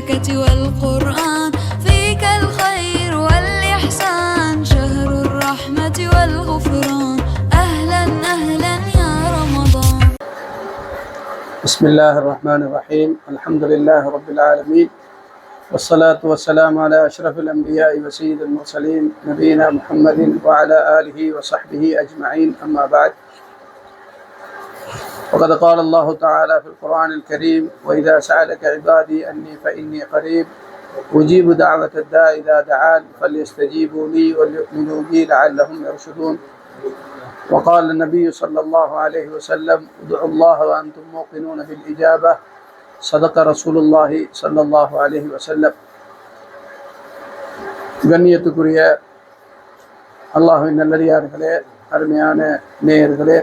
البركة والقرآن فيك الخير والإحسان شهر الرحمة والغفران أهلا أهلا يا رمضان. بسم الله الرحمن الرحيم. الحمد لله رب العالمين والصلاة والسلام على أشرف الأنبياء وسيد المرسلين نبينا محمد وعلى آله وصحبه أجمعين. أما بعد، وقد قال الله تعالى في القرآن الكريم: وإذا سألك عبادي أني فإني قريب أجيب دعوة الداع إذا دعان فليستجيبوا لي وليؤمنوا بي لعلهم يرشدون. وقال النبي صلى الله عليه وسلم: ادعوا الله وأنتم موقنون بالإجابة. صدق رسول الله صلى الله عليه وسلم. கண்ணியத்துக்குரிய அல்லாஹ்வின் நல்லடியார்களே, அருமையான நேயர்களே,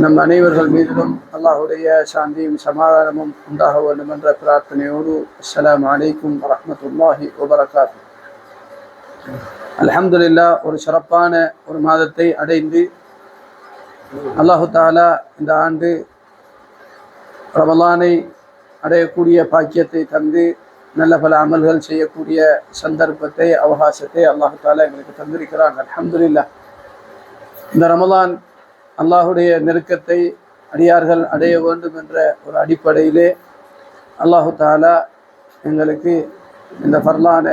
நம் அனைவர்கள் மீதிலும் அல்லாஹுடைய சாந்தியும் சமாதானமும் உண்டாக வேண்டும் என்ற பிரார்த்தனையோடு அஸ்ஸலாமு அலைக்கும் வரஹ்மத்துல்லாஹி வபரகாத்துஹு. அல்ஹம்துலில்லாஹ், ஒரு சிறப்பான ஒரு மாதத்தை அடைந்து அல்லாஹு தஆலா இந்த ஆண்டு ரமலானை அடையக்கூடிய பாக்கியத்தை தந்து நல்ல பல அமல்கள் செய்யக்கூடிய சந்தர்ப்பத்தை, அவகாசத்தை அல்லாஹு தஆலா எங்களுக்கு தந்திருக்கிறாங்க. அல்ஹம்துலில்லாஹ். இந்த ரமலான் அல்லாஹுடைய நெருக்கத்தை அடியார்கள் அடைய வேண்டும் என்ற ஒரு அடிப்படையிலே அல்லாஹு தஆலா எங்களுக்கு இந்த ஃபர்லான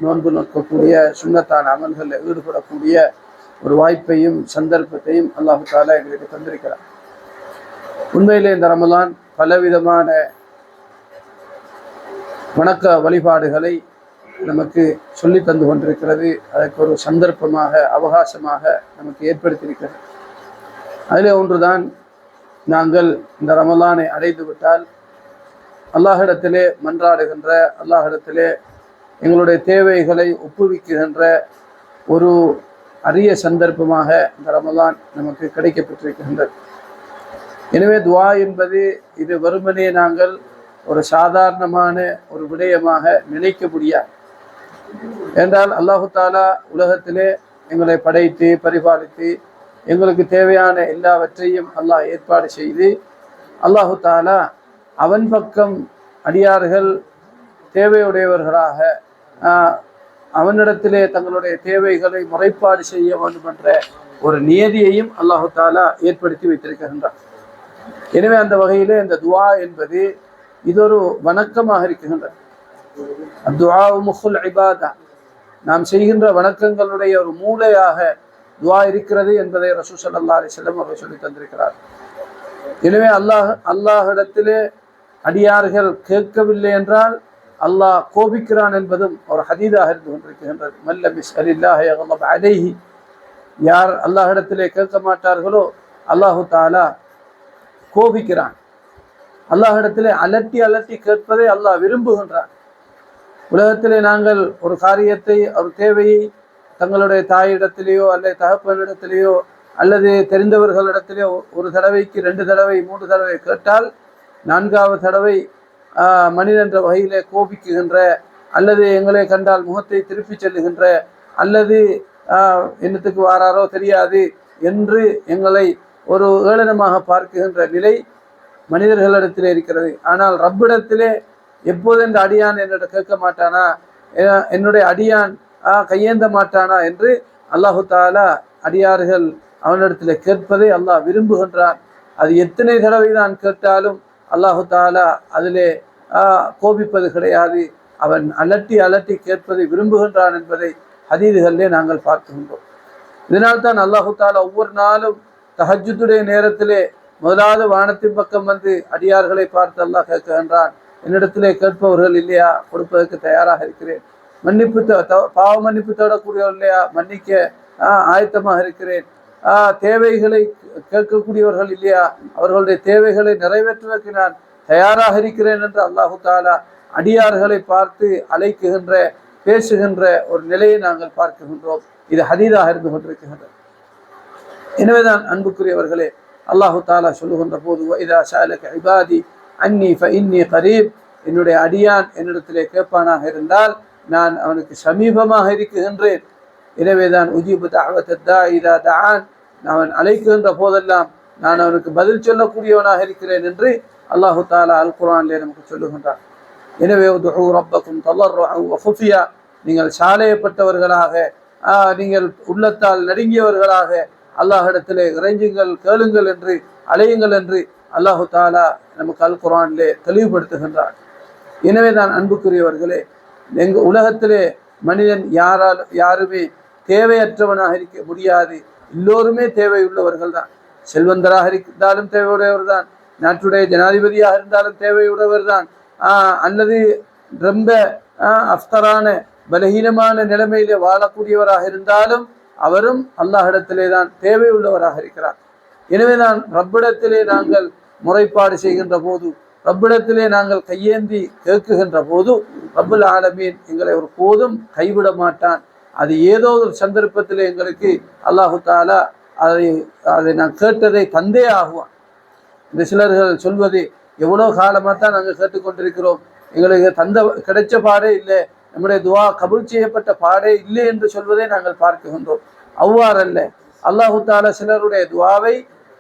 நோன்பு நோக்கக்கூடிய சுன்னத்தான அமல்களில் ஈடுபடக்கூடிய ஒரு வாய்ப்பையும் சந்தர்ப்பத்தையும் அல்லாஹு தஆலா எங்களுக்கு தந்திருக்கிறார். உண்மையிலே இந்த ரமலான் பலவிதமான வணக்க வழிபாடுகளை நமக்கு சொல்லி தந்து கொண்டிருக்கிறது. அதற்கு ஒரு சந்தர்ப்பமாக, அவகாசமாக நமக்கு ஏற்படுத்தியிருக்கிறது. அதில் ஒன்றுதான், நாங்கள் இந்த ரமலானை அடைந்து விட்டால் அல்லாஹிடத்திலே மன்றாடுகின்ற, அல்லாஹிடத்திலே எங்களுடைய தேவைகளை ஒப்புவிக்கின்ற ஒரு அரிய சந்தர்ப்பமாக இந்த ரமலான் நமக்கு கிடைக்கப்பட்டிருக்கின்றது. எனவே துஆ என்பது இது வெறுமனே நாங்கள் ஒரு சாதாரணமான ஒரு விடயமாக நினைக்க முடியாது. என்றால் அல்லாஹு தஆலா உலகத்திலே எங்களை படைத்து பரிபாலித்து எங்களுக்கு தேவையான எல்லாவற்றையும் அல்லாஹ் ஏற்பாடு செய்து, அல்லாஹு தஆலா அவன் பக்கம் அடியார்கள் தேவையுடையவர்களாக அவனிடத்திலே தங்களுடைய தேவைகளை முறைப்பாடு செய்ய வேண்டும் என்ற ஒரு நியதியையும் அல்லாஹு தஆலா ஏற்படுத்தி வைத்திருக்கின்றார். எனவே அந்த வகையிலே இந்த துஆ என்பது இது ஒரு வணக்கமாக இருக்கின்றது. துஆ முஃபுல் இபாதா, நாம் செய்கின்ற வணக்கங்களுடைய ஒரு மூளையாக துஆ இருக்கிறது என்பதை ரசூல் ஸல்லல்லாஹு அலைஹி வஸல்லம் அவர்கள் சொல்லி தந்திருக்கிறார். எனவே அல்லாஹ்விடத்திலே அடியார்கள் கேட்கவில்லை என்றால் அல்லாஹ் கோபிக்கிறான் என்பதும் ஒரு ஹதீதாக இருந்து கொண்டிருக்கின்றது. மல்லம் யஸ்அலில்லாஹ யக்லப் அலைஹி, யார் அல்லாஹ்விடத்திலே கேட்க மாட்டார்களோ அல்லாஹு தஆலா கோபிக்கிறான். அல்லாஹ்விடத்திலே அலட்டி அலட்டி கேட்பதை அல்லாஹ் விரும்புகின்றான். உலகத்திலே நாங்கள் ஒரு காரியத்தை, ஒரு தேவையை தங்களுடைய தாயிடத்திலேயோ அல்லது தகப்பனிடத்திலேயோ அல்லது தெரிந்தவர்களிடத்திலேயோ ஒரு தடவைக்கு 2 தடவை 3 தடவை கேட்டால் 4வது தடவை மனிதன் என்ற வகையிலே கோபிக்குகின்ற, அல்லது எங்களை கண்டால் முகத்தை திருப்பி செல்லுகின்ற, அல்லது என்னத்துக்கு வாராரோ தெரியாது என்று எங்களை ஒரு ஏளனமாக பார்க்குகின்ற நிலை மனிதர்களிடத்திலே இருக்கிறது. ஆனால் ரப்பிடத்திலே எப்போது இந்த அடியான் என்னிட கேட்க மாட்டானா, என்னுடைய அடியான் கையேந்த மாட்டானா என்று அல்லாஹு தஆலா அடியார்கள் அவனிடத்தில் கேட்பதை அல்லாஹ் விரும்புகின்றான். அது எத்தனை தடவை தான் கேட்டாலும் அல்லாஹு தஆலா அதிலே கோபிப்பது கிடையாது. அவன் அலட்டி அலட்டி கேட்பதை விரும்புகின்றான் என்பதை ஹதீதுகளிலே நாங்கள் பார்க்கின்றோம். இதனால்தான் அல்லாஹு தஆலா ஒவ்வொரு நாளும் தஹஜ்ஜுடைய நேரத்திலே முதலாவது வானத்தின் பக்கம் வந்து அடியார்களை பார்த்து அல்லாஹ் கேட்கின்றான், என்னிடத்திலே கேட்பவர்கள் இல்லையா, கொடுப்பதற்கு தயாராக இருக்கிறேன். மன்னிப்பு பாவ மன்னிப்பு தேடக்கூடியவர் இல்லையா, மன்னிக்க ஆயத்தமாக இருக்கிறேன். தேவைகளை கேட்கக்கூடியவர்கள் இல்லையா, அவர்களுடைய தேவைகளை நிறைவேற்றுவதற்கு நான் தயாராக இருக்கிறேன் என்று அல்லாஹு தஆலா அடியார்களை பார்த்து அழைக்குகின்ற, பேசுகின்ற ஒரு நிலையை நாங்கள் பார்க்கின்றோம். இது ஹதீதாக இருந்து கொண்டிருக்கின்றது. எனவேதான் அன்புக்குரியவர்களே, அல்லாஹு தஆலா சொல்லுகின்ற போது இதா சஅலக இபாதி அன்னி ஃபஇன்னி கரீப், என்னுடைய அடியான் என்னிடத்திலே கேட்பானாக இருந்தால் நான் அவனுக்கு சமீபமாக இருக்கின்றேன். எனவேதான் உஜீபு தஅவத்தத் தாஇ இதா தஆன், அவன் அழைக்கின்ற போதெல்லாம் நான் அவனுக்கு பதில் சொல்லக்கூடியவனாக இருக்கிறேன் என்று அல்லாஹு தாலா அல் குர்ஆனிலே நமக்கு சொல்லுகின்றார். எனவே உதுஉ ரப்பக்கும் தல்லர்ருஅன் வ குஃபியா, நீங்கள் சாலையப்பட்டவர்களாக, நீங்கள் உள்ளத்தால் நடுங்கியவர்களாக அல்லாஹ்விடத்திலே இறைஞ்சுங்கள், கேளுங்கள் என்று, அலையுங்கள் என்று அல்லாஹு தாலா நமக்கு அல் குர்ஆனிலே தெளிவுபடுத்துகின்றார். எனவே தான் அன்புக்குரியவர்களே, உலகத்திலே மனிதன் யாருமே தேவையற்றவனாக இருக்க முடியாது. எல்லோருமே தேவையுள்ளவர்கள் தான். செல்வந்தராக இருந்தாலும் தேவையுடையவர் தான், நாட்டுடைய ஜனாதிபதியாக இருந்தாலும் தேவையுடையவர் தான், அல்லது ரொம்ப அஃப்தரான பலகீனமான நிலைமையிலே வாழக்கூடியவராக இருந்தாலும் அவரும் அல்லாஹ்விடத்திலே தான் தேவையுள்ளவராக இருக்கிறார். எனவே தான் ரப்பிடத்திலே நாங்கள் முறைப்பாடு செய்கின்ற போது, ரப்பிடத்திலே நாங்கள் கையேந்தி கேட்குகின்ற போது ரப்புல் ஆலமீன் எங்களை ஒரு போதும் கைவிட மாட்டான். அது ஏதோ ஒரு சந்தர்ப்பத்திலே எங்களுக்கு அல்லாஹு தாலா அதை நான் கேட்டதை தந்தே ஆகுவான். இந்த சிலர்கள் சொல்வது, எவ்வளோ காலமாக தான் நாங்கள் கேட்டுக்கொண்டிருக்கிறோம், எங்களுக்கு கிடைச்ச பாடே இல்லை, நம்முடைய துவா கபூல் செய்யப்பட்ட பாடே இல்லை என்று சொல்வதை நாங்கள் பார்க்கின்றோம். அவ்வாறல்ல. அல்லாஹு தாலா சிலருடைய துவாவை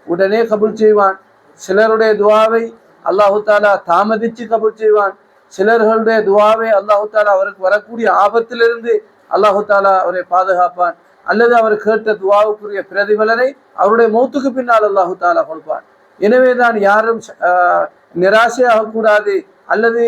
உடனே கபூல் செய்வான், சிலருடைய துவாவை அல்லாஹு தாலா தாமதித்து கபூல் செய்வான், சிலர்களுடைய துவாவை அல்லாஹு தாலா அவருக்கு வரக்கூடிய ஆபத்திலிருந்து அல்லாஹு தாலா அவரை பாதுகாப்பான், அல்லது அவர் கேட்ட துவாவுக்குரிய பிரதிபலனை அவருடைய மௌத்துக்கு பின்னால் அல்லாஹு தாலா கொடுப்பான். எனவே தான் யாரும் நிராசையாகக்கூடாது அல்லது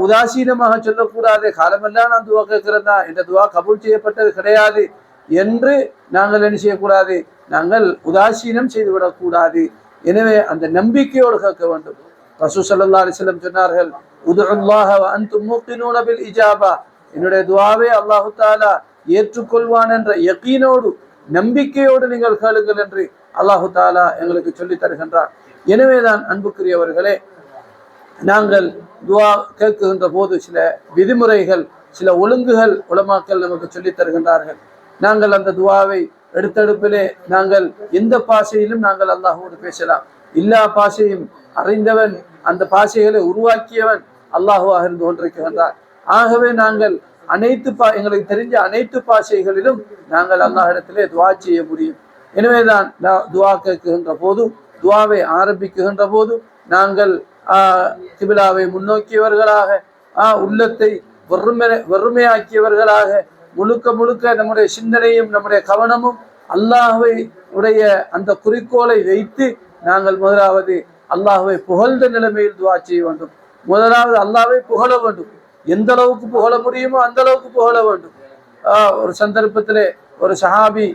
உதாசீனமாக சொல்லக்கூடாது, காலமெல்லாம் நான் துவா கேட்கிறேன், இந்த துவா கபூல் செய்யப்பட்டது கிடையாது என்று நாங்கள் என்ன செய்யக்கூடாது, நாங்கள் உதாசீனம் செய்துவிடக்கூடாது. எனவே அந்த நம்பிக்கையோடு கேட்க வேண்டும். ரசூல் ஸல்லல்லாஹு அலைஹி வஸல்லம் சொன்னார்கள், உதுல்லாஹ வ அன்தும் மூகினூன பில் இஜாபா, என்னுடைய துவாவை அல்லாஹு தாலா ஏற்றுக்கொள்வான் என்ற யகீனோடு, நம்பிக்கையோடு நீங்கள் கேளுங்கள் என்று அல்லாஹு தாலா எங்களுக்கு சொல்லி தருகின்றார். எனவேதான் அன்புக்குரியவர்களே, நாங்கள் துவா கேட்குகின்ற போது சில விதிமுறைகள், சில ஒழுங்குகள் உலமாக்கள் நமக்கு சொல்லி தருகின்றார்கள். நாங்கள் அந்த துவாவை எடுத்தெடுப்பிலே நாங்கள் எந்த பாஷையிலும் நாங்கள் அல்லாஹோடு பேசலாம். எல்லா பாஷையும் அறிந்தவன், அந்த பாஷைகளை உருவாக்கியவன் அல்லாஹுவாக இருந்து கொண்டிருக்கின்றார். ஆகவே நாங்கள் எங்களுக்கு தெரிஞ்ச அனைத்து பாஷைகளிலும் நாங்கள் அல்லாஹ்விடத்திலே துவா செய்ய முடியும். எனவேதான் துவா கேட்குகின்ற போது, துவாவை ஆரம்பிக்குகின்ற போது நாங்கள் கிபிலாவை முன்னோக்கியவர்களாக, உள்ளத்தை வெறுமையாக்கியவர்களாக, முழுக்க நம்முடைய சிந்தனையும் நம்முடைய கவனமும் அல்லாஹ்வை உடைய அந்த குறிக்கோளை வைத்து நாங்கள் முதலாவது அல்லாஹ்வை புகழ்ந்த நிலைமையில் துவா செய்ய வேண்டும். முதலாவது அல்லாஹ்வை புகழ வேண்டும். எந்த அளவுக்கு புகழ முடியுமோ அந்த அளவுக்கு புகழ வேண்டும். ஒரு சந்தர்ப்பத்திலே ஒரு சஹாபி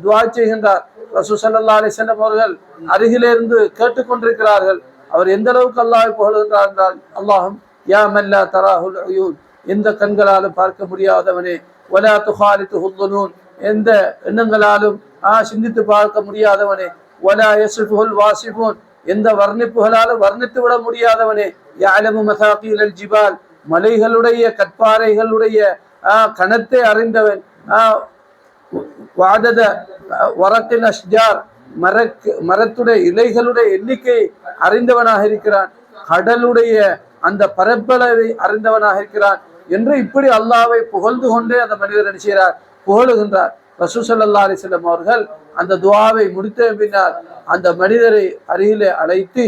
துவா செய்கின்றார். ரசூல் ஸல்லல்லாஹு அலைஹி வஸல்லம் அவர்கள் அருகிலே இருந்து கேட்டுக்கொண்டிருக்கிறார்கள். அவர் எந்த அளவுக்கு அல்லாஹ்வை புகழ்கின்றார் என்றால், அல்லாஹும் யா மன் லா தராஹுல் உயூன், எந்த கண்களாலும் பார்க்க முடியாதவனே, வலா துஹாலிதுஹு ظுனூன், எந்த எண்ணங்களாலும் சிந்தித்து பார்க்க முடியாதவனே, வலா யஸ்ஃபுல் வாசிஃபூன், எந்த வர்ணிப்புகளாலும் வர்ணித்து விட முடியாதவனே, யஅலமு மசாகீலல் ஜிபால், மலைகளுடைய கற்பாறைகளுடைய கணத்தை அறிந்தவன், வாதத வரக்கின் அஷ்ஜார், மரத்துடைய இலைகளுடைய எண்ணிக்கை அறிந்தவனாக இருக்கிறான், கடலுடைய அந்த பரப்பளவை அறிந்தவனாக இருக்கிறான் என்று இப்படி அல்லாஹ்வை புகழ்ந்து கொண்டே அந்த மனிதர் என்ன செய்கிறார், புகழுகின்றார். ரசூல் ஸல்லல்லாஹு அலைஹி வஸல்லம் அவர்கள் அந்த துஆவை முடித்த பின்னால் அந்த மனிதரை அருகிலே அழைத்து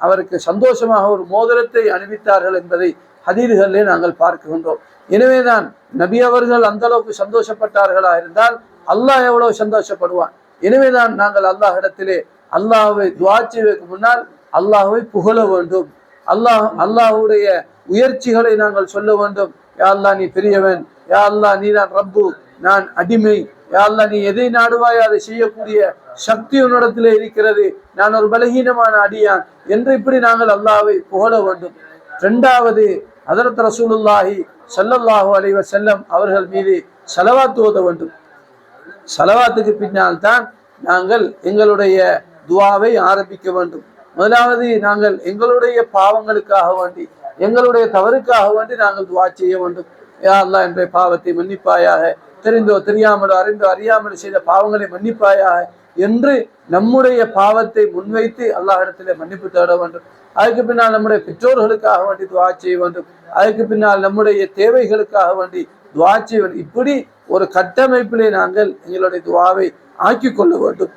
அவருக்கு சந்தோஷமாக ஒரு மோதிரத்தை அணிவித்தார்கள் என்பதை ஹதீஸ்களிலே நாங்கள் பார்க்கின்றோம். எனவேதான் நபி அவர்கள் அந்த அளவுக்கு சந்தோஷப்பட்டார்களா இருந்தால் அல்லாஹ் எவ்வளவு சந்தோஷப்படுவான். எனவேதான் நாங்கள் அல்லாஹ்விடத்திலே அல்லாஹ்வை துஆ செய்வதற்கு முன்னால் அல்லாஹ்வை புகழ வேண்டும். அல்லாஹ்வுடைய உயர்ச்சிகளை நாங்கள் சொல்ல வேண்டும். யா அல்லாஹ் நீ பெரியவன், யா அல்லாஹ் நீ தான் ரப்பு, நான் அடிமை, யா அல்லாஹ் நீ எதை நாடுவாய் அதை செய்யக்கூடிய சக்தி உன்னிடத்திலே இருக்கிறது, நான் ஒரு பலகீனமான அடியான் என்று இப்படி நாங்கள் அல்லாஹ்வை புகழ வேண்டும். இரண்டாவது, ஹஜ்ரத் ரசூலுல்லாஹி ஸல்லல்லாஹு அலைஹி வஸல்லம் அவர்கள் மீது ஸலவாத் ஓத வேண்டும். ஸலவாத்துக்கு பின்னால் தான் நாங்கள் எங்களுடைய துஆவை ஆரம்பிக்க வேண்டும். முதலாவது நாங்கள் எங்களுடைய பாவங்களுக்காக வேண்டி, எங்களுடைய தவறுக்காக வேண்டி நாங்கள் துஆ செய்ய வேண்டும். யா அல்லாஹ் என்ற பாவத்தை மன்னிப்பாயாக, தெரிந்தோ தெரியாமலோ அறிந்தோ அறியாமலோ செய்த பாவங்களை மன்னிப்பாயாக என்று நம்முடைய பாவத்தை முன்வைத்து அல்லாஹ்விடத்திலே மன்னிப்பு தேட வேண்டும். அதுக்கு பின்னால் நம்முடைய பெற்றோர்களுக்காக வேண்டி துஆ செய்ய வேண்டும். அதுக்கு பின்னால் நம்முடைய தேவைகளுக்காக வேண்டி துஆ செய்ய வேண்டும். இப்படி ஒரு கட்டமைப்பிலே நாங்கள் எங்களுடைய துஆவை ஆக்கி கொள்ள வேண்டும்.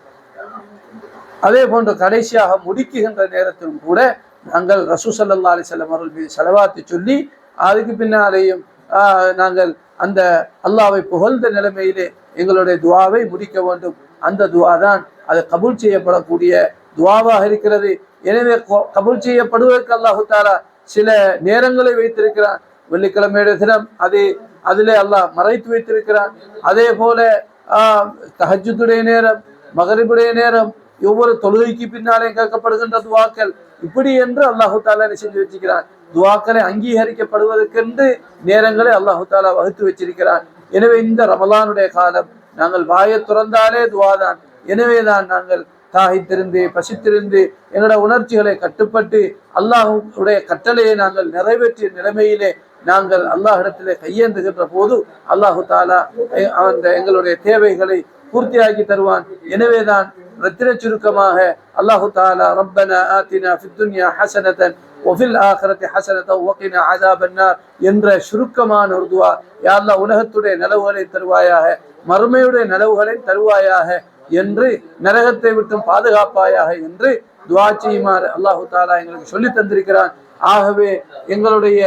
அதே போன்று கடைசியாக முடிக்குகின்ற நேரத்திலும் கூட நாங்கள் ரசூல் ஸல்லல்லாஹு அலைஹி வஸல்லம் அவர்கள் மீது ஸலவாத்து சொல்லி அதுக்கு பின்னாலேயும் நாங்கள் அந்த அல்லாஹ்வை புகழ்ந்த நிலைமையிலே எங்களுடைய துஆவை முடிக்க வேண்டும். அந்த துஆ தான் அது கபூல் செய்யப்படக்கூடிய துஆவாக இருக்கிறது. எனவே கபூல் செய்யப்படுவதற்கு அல்லாஹு தஆலா சில நேரங்களை வைத்திருக்கிறான். வெள்ளிக்கிழமையுடைய தினம் அதிலே அல்லாஹ் மறைத்து வைத்திருக்கிறான். அதே போல தஹஜ்ஜுடைய நேரம், மகரிபுடைய நேரம், ஒவ்வொரு தொழுகைக்கு பின்னாலே கேட்கப்படுகின்ற துஆக்கள், இப்படி என்று அல்லாஹு தஆலா செஞ்சு வச்சிருக்கிறான். துஆக்களை அங்கீகரிக்கப்படுவதற்கென்று நேரங்களை அல்லாஹு தஆலா வகுத்து வச்சிருக்கிறான். எனவே இந்த ரமலானுடைய காலம் நாங்கள் வாயை துறந்தாலே துஆ தான். எனவேதான் நாங்கள் தாகித்திருந்து பசித்திருந்து எங்களுடைய உணர்ச்சிகளை கட்டுப்பட்டு அல்லாஹுடைய கட்டளையை நாங்கள் நிறைவேற்றிய நிலைமையிலே நாங்கள் அல்லாஹிடத்திலே கையேந்துகின்ற போது அல்லாஹு தஆலா எங்களுடைய தேவைகளை பூர்த்தியாக்கி தருவான். எனவேதான் ரத்தின சுருக்கமாக அல்லாஹு தஆலா ரப்பனா ஆத்தினா ஃபித் துன்யா ஹஸனதன் வஃபில் ஆখিরাতি ஹஸனதன் வகினா அஸாபன்னார் என்ற சுருக்கமான ஒரு துஆ. யா அல்லாஹ் உலகத்துடைய நலவுகளை தருவாயாக, மறுமையுடைய நலவுகளை தருவாயாக என்று, நரகத்தை விட்டும் பாதுகாப்பாயாக என்று துஆ செய்யுமாறு அல்லாஹு தஆலா எங்களுக்கு சொல்லி தந்திருக்கிறான். ஆகவே எங்களுடைய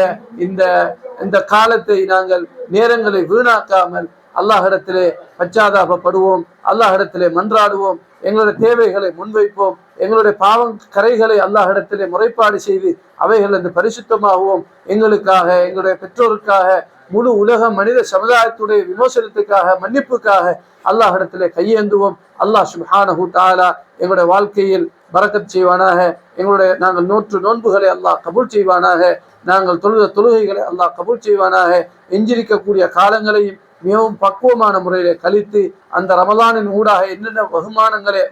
இந்த காலத்தை நாங்கள் நேரங்களை வீணாக்காமல் அல்லாஹிடத்திலே பச்சாதாபப்படுவோம், அல்லாஹிடத்திலே மன்றாடுவோம், எங்களுடைய தேவைகளை முன்வைப்போம், எங்களுடைய பாவம் கரைகளை அல்லாஹிடத்திலே முறைப்பாடு செய்து அவைகள் அந்த பரிசுத்தமாகவும் எங்களுக்காக, எங்களுடைய பெற்றோருக்காக, முழு உலக மனித சமுதாயத்துடைய விமோசனத்துக்காக, மன்னிப்புக்காக அல்லாஹிடத்திலே கையேந்துவோம். அல்லாஹ் சுப்ஹானஹு தஆலா எங்களுடைய வாழ்க்கையில் பரக்கத் செய்வானாக. நாங்கள் நோன்புகளை அல்லாஹ் கபூல் செய்வானாக. நாங்கள் தொழுகைகளை அல்லாஹ் கபூல் செய்வானாக. எஞ்சிருக்கக்கூடிய காலங்களையும் மிகவும் பக்குவமான முறையிலே கழித்து அந்த ரமலானின் ஊடாக என்னென்ன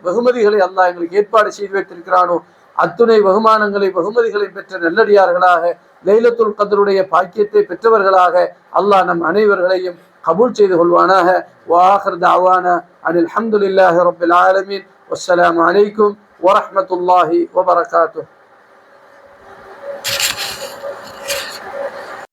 வெகுமதிகளை அல்லாஹ் எங்களுக்கு ஏற்பாடு செய்து வைத்திருக்கிறானோ அத்துணை வெகுமதிகளை பெற்ற நல்லடியார்களாக, லைலத்துல் கத்ருடைய பாக்கியத்தை பெற்றவர்களாக அல்லாஹ் நம் அனைவர்களையும் கபூல் செய்து கொள்வானாக. வஆகிர் தஅவானா அனில் ஹம்துலில்லாஹி ரப்பில் ஆலமீன். வஸ்ஸலாமு அலைக்கும் வரஹ்மத்துல்லாஹி வபரகாத்துஹு.